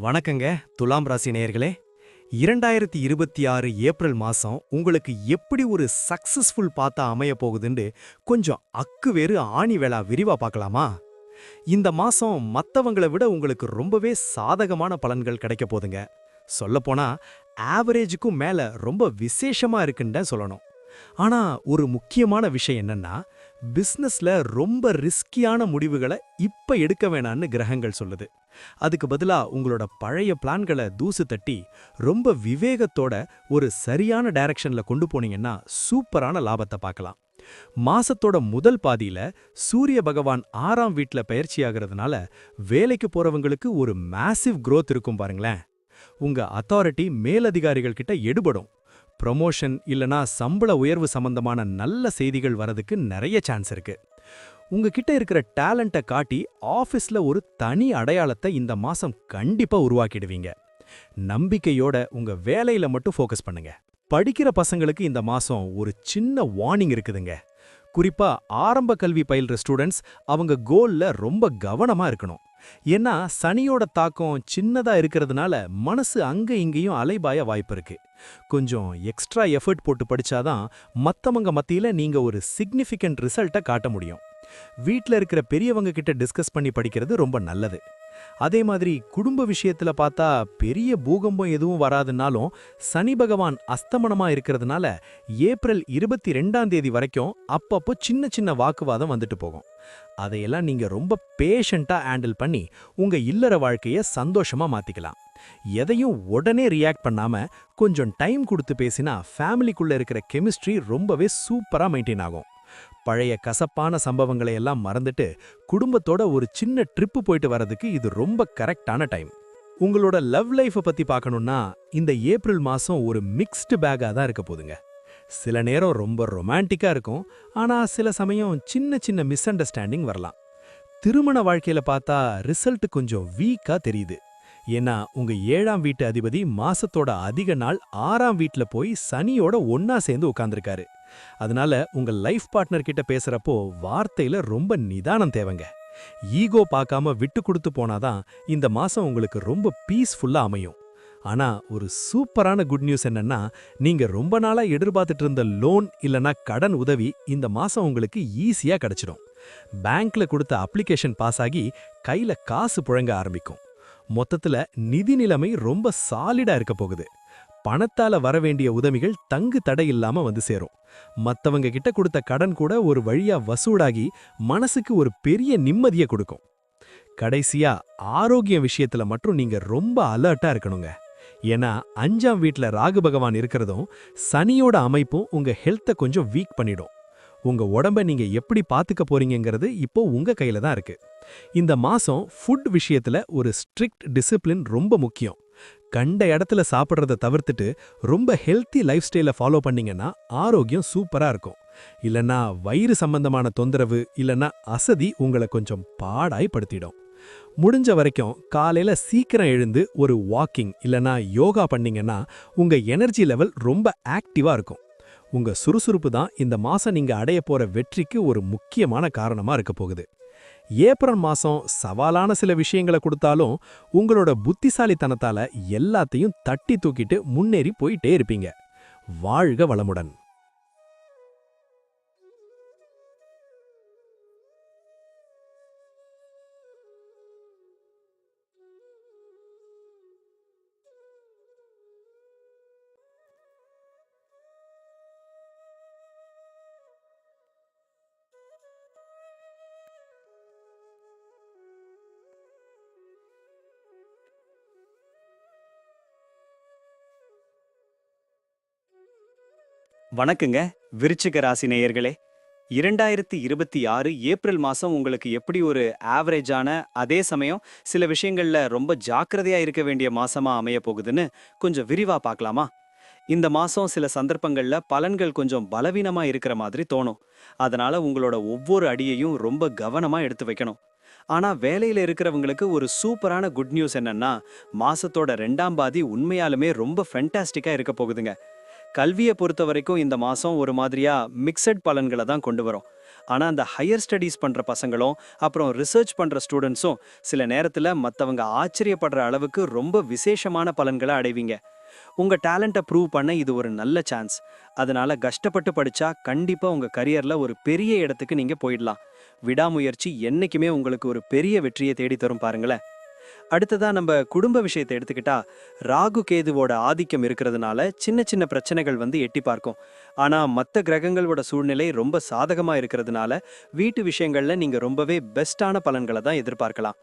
வணக்கங்க. துலாம் ராசி நேயர்களே, 2026 ஏப்ரல் மாசம் உங்களுக்கு எப்படி ஒரு சக்சஸ்ஃபுல் பாத்தா அமைய போகுதுன்னு கொஞ்சம் அக்கு வேறு ஆணி வேளா விரிவா பார்க்கலாமா? இந்த மாசம் மத்தவங்கள விட உங்களுக்கு ரொம்பவே சாதகமான பலன்கள் கிடைக்க போதுங்க. சொல்லப்போனா ஆவரேஜுக்கும் மேல ரொம்ப விசேஷமா இருக்குன்னு தான் சொல்லணும். ஆனா ஒரு முக்கியமான விஷயம் என்னன்னா, பிசினஸ்ல ரொம்ப ரிஸ்கியான முடிவுகளை இப்ப எடுக்க வேணான்னு கிரகங்கள் சொல்லுது. அதுக்கு பதிலா உங்களோட பழைய பிளான்களை தூசு தட்டி ரொம்ப விவேகத்தோட ஒரு சரியான டைரக்ஷன்ல கொண்டு போனீங்கன்னா சூப்பரான லாபத்தை பார்க்கலாம். மாசத்தோட முதல் பாதியில சூரிய பகவான் 6ஆம் வீட்ல பயிற்சியாகிறதுனால வேலைக்கு போறவங்களுக்கு ஒரு மேசிவ் growth இருக்கும் பாருங்களேன். உங்க அத்தாரிட்டி மேலதிகாரிகள் கிட்ட எடுபடும். ப்ரமோஷன் இல்லனா சம்பள உயர்வு சம்பந்தமான நல்ல செய்திகள் வரதுக்கு நிறைய சான்ஸ் இருக்கு. உங்ககிட்ட இருக்கிற டேலண்ட்டை காட்டி ஆஃபீஸ்ல ஒரு தனி அடையாளத்தை இந்த மாசம் கண்டிப்பா உருவாக்கிடுவீங்க. நம்பிக்கையோட உங்க வேலையில மட்டும் ஃபோக்கஸ் பண்ணுங்க. படிக்கிற பசங்களுக்கு இந்த மாசம் ஒரு சின்ன வார்னிங் இருக்குதுங்க. குறிப்பா ஆரம்ப கல்வி பயில்ற ஸ்டூடெண்ட்ஸ் அவங்க கோல்ல ரொம்ப கவனமா இருக்கணும். ஏன்னா சனியோட தாக்கம் சின்னதா இருக்கிறதுனால மனசு அங்க இங்கேயும் அலைபாய வாய்ப்பு இருக்கு. கொஞ்சம் எக்ஸ்ட்ரா எஃபர்ட் போட்டு படிச்சாதான் மத்தவங்க மத்தியில நீங்க ஒரு சிக்னிஃபிகண்ட் ரிசல்ட்டை காட்ட முடியும். வீட்ல இருக்கிற பெரியவங்க கிட்ட டிஸ்கஸ் பண்ணி படிக்கிறது ரொம்ப நல்லது. அதே மாதிரி குடும்ப விஷயத்துல பார்த்தா பெரிய பூகம்பம் எதுவும் வராதுனாலும் சனி பகவான் அஸ்தமனமா இருக்கிறதுனால ஏப்ரல் 22ஆம் தேதி வரைக்கும் அப்பப்போ சின்ன சின்ன வாக்குவாதம் வந்துட்டு போகும். அதையெல்லாம் நீங்க ரொம்ப பேஷண்டா ஹேண்டில் பண்ணி உங்க இல்லற வாழ்க்கைய சந்தோஷமா மாத்திக்கலாம். எதையும் உடனே ரியாக்ட் பண்ணாம கொஞ்சம் டைம் கொடுத்து பேசினா ஃபேமிலிக்குள்ள இருக்கிற கெமிஸ்ட்ரி ரொம்பவே சூப்பரா மெயின்டைன் ஆகும். பழைய கசப்பான சம்பவங்களை எல்லாம் மறந்துட்டு குடும்பத்தோட ஒரு சின்ன ட்ரிப்பு போயிட்டு வரதுக்கு இது ரொம்ப கரெக்டான டைம். உங்களோட லவ் லைஃப்பை பத்தி பார்க்கணும்னா இந்த ஏப்ரல் மாசம் ஒரு மிக்ஸ்டு பேக்கா தான் இருக்க போதுங்க. சில நேரம் ரொம்ப ரொமான்டிக்கா இருக்கும், ஆனா சில சமயம் சின்ன சின்ன மிஸ் அண்டர்ஸ்டாண்டிங் வரலாம். திருமண வாழ்க்கையில பார்த்தா ரிசல்ட் கொஞ்சம் வீக்கா தெரியுது. ஏன்னா உங்க 7ஆம் வீட்டு அதிபதி மாசத்தோட அதிக நாள் 6ஆம் வீட்ல போய் சனியோட ஒன்னா சேர்ந்து உட்கார்ந்திருக்காரு. அதனால உங்க லைஃப் பார்ட்னர் கிட்ட பேசுறப்போ வார்த்தையில ரொம்ப நிதானம் தேவைங்க. ஈகோ பார்க்காம விட்டு கொடுத்து போனாதான் இந்த மாசம் உங்களுக்கு ரொம்ப பீஸ்ஃபுல்லா அமையும். ஆனா ஒரு சூப்பரான குட் நியூஸ் என்னன்னா, நீங்க ரொம்ப நாளா எதிர்பார்த்துட்டு இருந்த லோன் இல்லனா கடன் உதவி இந்த மாசம் உங்களுக்கு ஈஸியா கிடைச்சிடும். பேங்க்ல கொடுத்த அப்ளிகேஷன் பாஸ் ஆகி கையில காசு புழங்க ஆரம்பிக்கும். மொத்தத்துல நிதி நிலைமை ரொம்ப சாலிடா இருக்க போகுது. பணத்தால வர வேண்டிய உதவிகள் தங்கு தடை இல்லாம வந்து சேரும். மத்தவங்க கிட்ட கொடுத்த கடன் கூட ஒரு வழியா வசூடாகி மனசுக்கு ஒரு பெரிய நிம்மதியை கொடுக்கும். கடைசியா ஆரோக்கிய விஷயத்துல மட்டும் நீங்க ரொம்ப அலர்ட்டா இருக்கணுங்க. ஏன்னா 5ஆம் வீட்ல ராகு பகவான் இருக்கிறதும் சனியோட அமைப்பும் உங்க ஹெல்த்தை கொஞ்சம் வீக் பண்ணிடும். உங்க உடம்ப நீங்க எப்படி பாத்துக்க போறீங்கிறது இப்போ உங்க கையில தான் இருக்கு. இந்த மாசம் ஃபுட் விஷயத்துல ஒரு ஸ்ட்ரிக்ட் டிசிப்ளின் ரொம்ப முக்கியம். கண்ட இடத்துல சாப்பிட்றத தவிர்த்துட்டு ரொம்ப ஹெல்த்தி லைஃப் ஸ்டைலை ஃபாலோ பண்ணீங்கன்னா ஆரோக்கியம் சூப்பரா இருக்கும். இல்லனா வயிறு சம்பந்தமான தொந்தரவு இல்லனா அசதி உங்களை கொஞ்சம் பாடாய் படுத்திடும். முடிஞ்ச வரைக்கும் காலையில சீக்கிரம் எழுந்து ஒரு வாக்கிங் இல்லனா யோகா பண்ணீங்கன்னா உங்க எனர்ஜி லெவல் ரொம்ப ஆக்டிவா இருக்கும். உங்க சுறுசுறுப்பு தான் இந்த மாசம் நீங்க அடைய போற வெற்றிக்கு ஒரு முக்கியமான காரணமா இருக்க போகுது. ஏப்ரல் மாசம் சவாலான சில விஷயங்களை கொடுத்தாலும் உங்களோட புத்திசாலித்தனத்தால எல்லாத்தையும் தட்டி தூக்கிட்டு முன்னேறி போயிட்டே இருப்பீங்க. வாழ்க வளமுடன். வணக்கங்க. விருச்சிக ராசி நேயர்களே, 2026 ஏப்ரல் மாசம் உங்களுக்கு எப்படி ஒரு ஆவரேஜான, அதே சமயம் சில விஷயங்கள்ல ரொம்ப ஜாக்கிரதையா இருக்க வேண்டிய மாசமா அமைய போகுதுன்னு கொஞ்சம் விரிவா பார்க்கலாமா? இந்த மாசம் சில சந்தர்ப்பங்கள்ல பலன்கள் கொஞ்சம் பலவீனமா இருக்கிற மாதிரி தோணும். அதனால உங்களோட ஒவ்வொரு அடியையும் ரொம்ப கவனமா எடுத்து வைக்கணும். ஆனா வேலையில இருக்கிறவங்களுக்கு ஒரு சூப்பரான குட் நியூஸ் என்னன்னா, மாசத்தோட 2ஆம் பாதி உண்மையாலுமே ரொம்ப ஃபென்டாஸ்டிக்கா இருக்க போகுதுங்க. கல்வியை பொறுத்த வரைக்கும் இந்த மாசம் ஒரு மாதிரியா மிக்சட் பலன்களை தான் கொண்டு வரும். ஆனா அந்த ஹையர் ஸ்டடீஸ் பண்ற பசங்களும் அப்புறம் ரிசர்ச் பண்ற ஸ்டூடெண்ட்ஸும் சில நேரத்துல மத்தவங்க ஆச்சரியப்படுற அளவுக்கு ரொம்ப விசேஷமான பலன்களை அடைவீங்க. உங்க டேலண்ட்டை ப்ரூவ் பண்ண இது ஒரு நல்ல சான்ஸ். அதனால கஷ்டப்பட்டு படிச்சா கண்டிப்பா உங்க கரியர்ல ஒரு பெரிய இடத்துக்கு நீங்க போயிடலாம். விடாமுயற்சி என்னைக்குமே உங்களுக்கு ஒரு பெரிய வெற்றியை தேடி தரும் பாருங்களேன். அடுத்ததா நம்ம குடும்ப விஷயத்தை எடுத்துக்கிட்டா, ராகு கேதுவோட ஆதிக்கம் இருக்கிறதுனால சின்ன சின்ன பிரச்சனைகள் வந்து எட்டி பார்க்கும். ஆனா மத்த கிரகங்களோட சூழ்நிலை ரொம்ப சாதகமா இருக்கிறதுனால வீட்டு விஷயங்கள்ல நீங்க ரொம்பவே பெஸ்டான பலன்களை தான் எதிர்பார்க்கலாம்.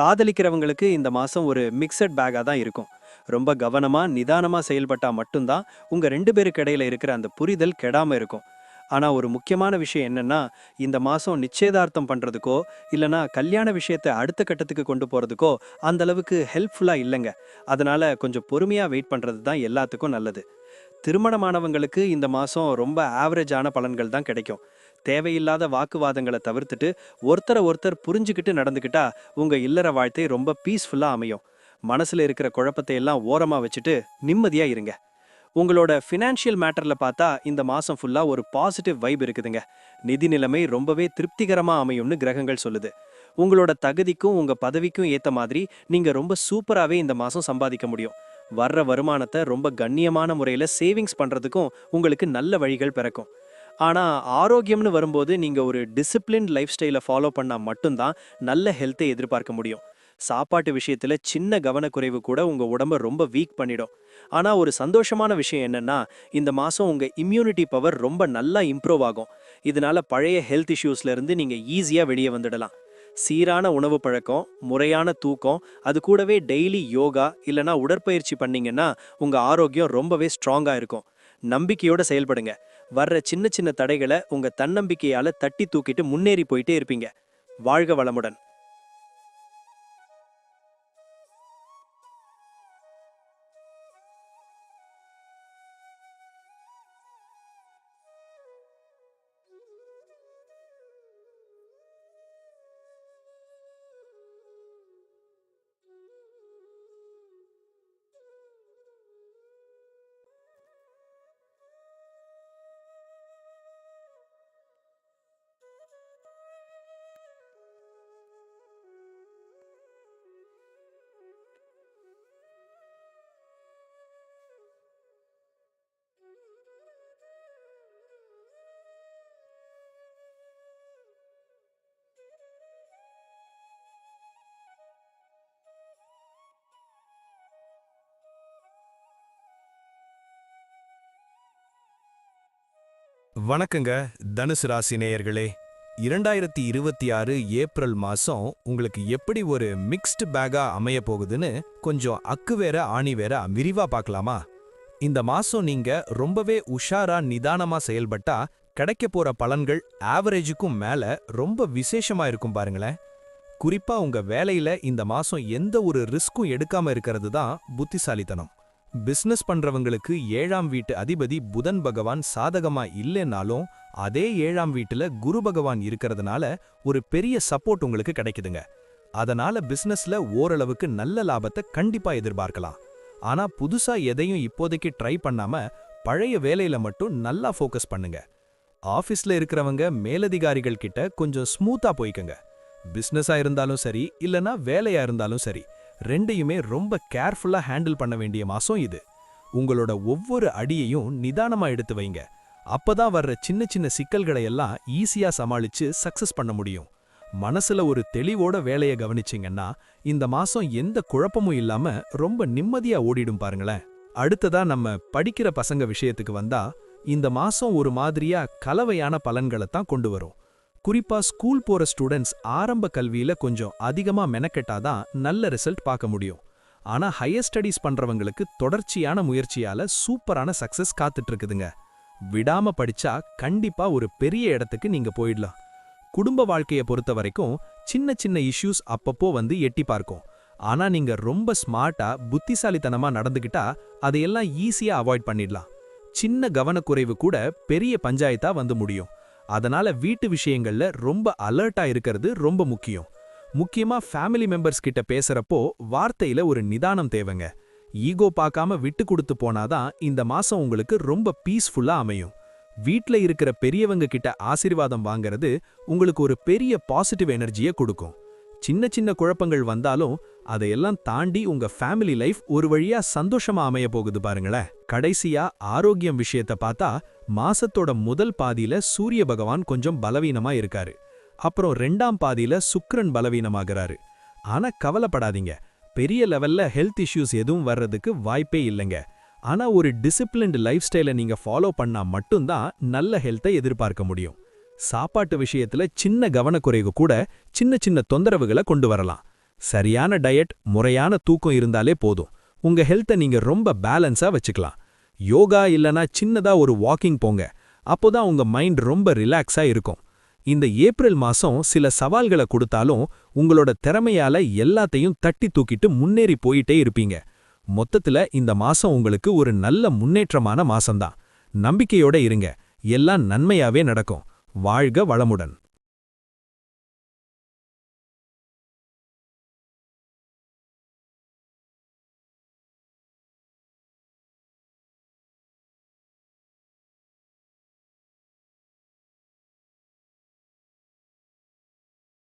காதலிக்கிறவங்களுக்கு இந்த மாசம் ஒரு மிக்சட் பேக்கா தான் இருக்கும். ரொம்ப கவனமா நிதானமா செயல்பட்டா மட்டும்தான் உங்க 2 பேருக்கு இடையில இருக்கிற அந்த புரிதல் கெடாம இருக்கும். ஆனா ஒரு முக்கியமான விஷயம் என்னன்னா, இந்த மாசம் நிச்சயதார்த்தம் பண்றதுக்கோ இல்லனா கல்யாண விஷயத்தை அடுத்த கட்டத்துக்கு கொண்டு போறதுக்கோ அந்த அளவுக்கு ஹெல்ப்ஃபுல்லா இல்லைங்க. அதனால கொஞ்சம் பொறுமையா வெயிட் பண்றது தான் எல்லாத்துக்கும் நல்லது. திருமணமானவங்களுக்கு இந்த மாசம் ரொம்ப ஆவரேஜான பலன்கள் தான் கிடைக்கும். தேவையில்லாத வாக்குவாதங்களை தவிர்த்துட்டு ஒருத்தரை ஒருத்தர் புரிஞ்சுக்கிட்டு நடந்துக்கிட்டா உங்க இல்லற வாழ்க்கை ரொம்ப பீஸ்ஃபுல்லா அமையும். மனசுல இருக்கிற குழப்பத்தை எல்லாம் ஓரமா வச்சுட்டு நிம்மதியா இருங்க. உங்களோட ஃபினான்ஷியல் மேட்டர்ல பார்த்தா இந்த மாசம் ஃபுல்லா ஒரு பாசிட்டிவ் வைப் இருக்குதுங்க. நிதி நிலைமை ரொம்பவே திருப்திகரமா அமையும்னு கிரகங்கள் சொல்லுது. உங்களோட தகுதிக்கும் உங்க பதவிக்கும் ஏத்த மாதிரி நீங்க ரொம்ப சூப்பராவே இந்த மாசம் சம்பாதிக்க முடியும். வர்ற வருமானத்தை ரொம்ப கண்ணியமான முறையில சேவிங்ஸ் பண்றதுக்கும் உங்களுக்கு நல்ல வழிகள் பிறக்கும். ஆனா ஆரோக்கியம்னு வரும்போது நீங்க ஒரு டிசிப்ளின் லைஃப் ஸ்டைலை ஃபாலோ பண்ணா மட்டும்தான் நல்ல ஹெல்த்தை எதிர்பார்க்க முடியும். சாப்பாட்டு விஷயத்துல சின்ன கவனக்குறைவு கூட உங்க உடம்ப ரொம்ப வீக் பண்ணிடும். ஆனா ஒரு சந்தோஷமான விஷயம் என்னன்னா, இந்த மாசம் உங்க இம்யூனிட்டி பவர் ரொம்ப நல்லா இம்ப்ரூவ் ஆகும். இதனால பழைய ஹெல்த் இஷ்யூஸ்ல இருந்து நீங்க ஈஸியா வெளியே வந்துடலாம். சீரான உணவு பழக்கம், முறையான தூக்கம், அது கூடவே டெய்லி யோகா இல்லனா உடற்பயிற்சி பண்ணீங்கன்னா உங்க ஆரோக்கியம் ரொம்பவே ஸ்ட்ராங்கா இருக்கும். நம்பிக்கையோட செயல்படுங்க. வர்ற சின்ன சின்ன தடைகளை உங்க தன்னம்பிக்கையால தட்டி தூக்கிட்டு முன்னேறி போயிட்டே இருப்பீங்க. வாழ்க வளமுடன். வணக்கங்க தனுசு ராசி நேயர்களே. 2026 ஏப்ரல் மாசம் உங்களுக்கு எப்படி ஒரு மிக்ஸ்டு பேக்கா அமைய போகுதுன்னு கொஞ்சம் அக்கு வேற ஆணி வேற விரிவா பார்க்கலாமா? இந்த மாசம் நீங்க ரொம்பவே உஷாரா நிதானமா செயல்பட்டா கிடைக்க போற பலன்கள் ஆவரேஜுக்கும் மேல ரொம்ப விசேஷமா இருக்கும் பாருங்களேன். குறிப்பா உங்க வேலையில இந்த மாசம் எந்த ஒரு ரிஸ்க்கும் எடுக்காம இருக்கிறது தான் புத்திசாலித்தனம். பிசினஸ் பண்றவங்களுக்கு 7ஆம் வீட்டு அதிபதி புதன் பகவான் சாதகமா இல்லைன்னாலும் அதே 7ஆம் வீட்டுல குரு பகவான் இருக்கிறதுனால ஒரு பெரிய சப்போர்ட் உங்களுக்கு கிடைக்குதுங்க. அதனால பிசினஸ்ல ஓரளவுக்கு நல்ல லாபத்தை கண்டிப்பா எதிர்பார்க்கலாம். ஆனா புதுசா எதையும் இப்போதைக்கு ட்ரை பண்ணாம பழைய வேலையில மட்டும் நல்லா ஃபோக்கஸ் பண்ணுங்க. ஆபீஸ்ல இருக்கிறவங்க மேலதிகாரிகள் கிட்ட கொஞ்சம் ஸ்மூத்தா போய்க்கங்க. பிசினஸா இருந்தாலும் சரி இல்லனா வேலையா இருந்தாலும் சரி, ரெண்டையுமே ரொம்ப கேர்ஃபுல்லா ஹேண்டில் பண்ண வேண்டிய மாசம் இது. உங்களோட ஒவ்வொரு அடியையும் நிதானமா எடுத்து வைங்க. அப்பதான் வர்ற சின்ன சின்ன சிக்கல்களை எல்லாம் ஈஸியா சமாளிச்சு சக்சஸ் பண்ண முடியும். மனசுல ஒரு தெளிவோட வேலையை கவனிச்சிங்கன்னா இந்த மாசம் எந்த குழப்பமும் இல்லாம ரொம்ப நிம்மதியா ஓடிடும் பாருங்களேன். அடுத்ததா நம்ம படிக்கிற பசங்க விஷயத்துக்கு வந்தா, இந்த மாசம் ஒரு மாதிரியா கலவையான பலன்களை தான் கொண்டு வரும். குறிப்பா ஸ்கூல் போற ஸ்டூடெண்ட்ஸ் ஆரம்ப கல்வியில கொஞ்சம் அதிகமா மெனக்கெட்டாதான் நல்ல ரிசல்ட் பார்க்க முடியும். ஆனா ஹையர் ஸ்டடீஸ் பண்றவங்களுக்கு தொடர்ச்சியான முயற்சியால சூப்பரான சக்சஸ் காத்துட்டு இருக்குதுங்க. விடாம படிச்சா கண்டிப்பா ஒரு பெரிய இடத்துக்கு நீங்க போயிடலாம். குடும்ப வாழ்க்கைய பொறுத்த வரைக்கும் சின்ன சின்ன இஷ்யூஸ் அப்பப்போ வந்து எட்டி பார்க்கும். ஆனா நீங்க ரொம்ப ஸ்மார்ட்டா புத்திசாலித்தனமா நடந்துகிட்டா அதையெல்லாம் ஈஸியா அவாய்ட் பண்ணிடலாம். சின்ன கவனக்குறைவு கூட பெரிய பஞ்சாயத்தா வந்து முடியும். அதனால வீட்டு விஷயங்கள்ல ரொம்ப அலர்ட்டா இருக்கிறது ரொம்ப முக்கியம். முக்கியமா ஃபேமிலி மெம்பர்ஸ் கிட்ட பேசுறப்போ வார்த்தையில ஒரு நிதானம் தேவைங்க. ஈகோ பார்க்காம விட்டு கொடுத்து போனாதான் இந்த மாசம் உங்களுக்கு ரொம்ப பீஸ்ஃபுல்லா அமையும். வீட்ல இருக்கிற பெரியவங்க கிட்ட ஆசீர்வாதம் வாங்குறது உங்களுக்கு ஒரு பெரிய பாசிட்டிவ் எனர்ஜியை கொடுக்கும். சின்ன சின்ன குழப்பங்கள் வந்தாலும் அதையெல்லாம் தாண்டி உங்க ஃபேமிலி லைஃப் ஒரு வழியா சந்தோஷமா அமைய போகுது பாருங்களேன். கடைசியா ஆரோக்கியம் விஷயத்த பார்த்தா மாசத்தோட முதல் பாதியில சூரிய பகவான் கொஞ்சம் பலவீனமா இருக்காரு. அப்புறம் 2ஆம் பாதியில சுக்கிரன் பலவீனமாகறாரு. ஆனா கவலைப்படாதீங்க, பெரிய லெவல்ல ஹெல்த் இஷ்யூஸ் எதுவும் வர்றதுக்கு வாய்ப்பே இல்லைங்க. ஆனா ஒரு டிசிப்ளின்டு லைஃப் ஸ்டைலை நீங்க ஃபாலோ பண்ணா மட்டும்தான் நல்ல ஹெல்த்தை எதிர்பார்க்க முடியும். சாப்பாட்டு விஷயத்துல சின்ன கவனக்குறைவு கூட சின்ன சின்ன தொந்தரவுகளை கொண்டு வரலாம். சரியான டயட், முறையான தூக்கம் இருந்தாலே போதும், உங்க ஹெல்த்தை நீங்க ரொம்ப பேலன்ஸா வச்சுக்கலாம். யோகா இல்லனா சின்னதா ஒரு வாக்கிங் போங்க, அப்போதான் உங்க மைண்ட் ரொம்ப ரிலாக்ஸா இருக்கும். இந்த ஏப்ரல் மாசம் சில சவால்களை கொடுத்தாலும் உங்களோட திறமையால எல்லாத்தையும் தட்டி தூக்கிட்டு முன்னேறி போயிட்டே இருப்பீங்க. மொத்தத்துல இந்த மாசம் உங்களுக்கு ஒரு நல்ல முன்னேற்றமான மாசம்தான். நம்பிக்கையோட இருங்க, எல்லாம் நன்மையாவே நடக்கும். வாழ்க வளமுடன்.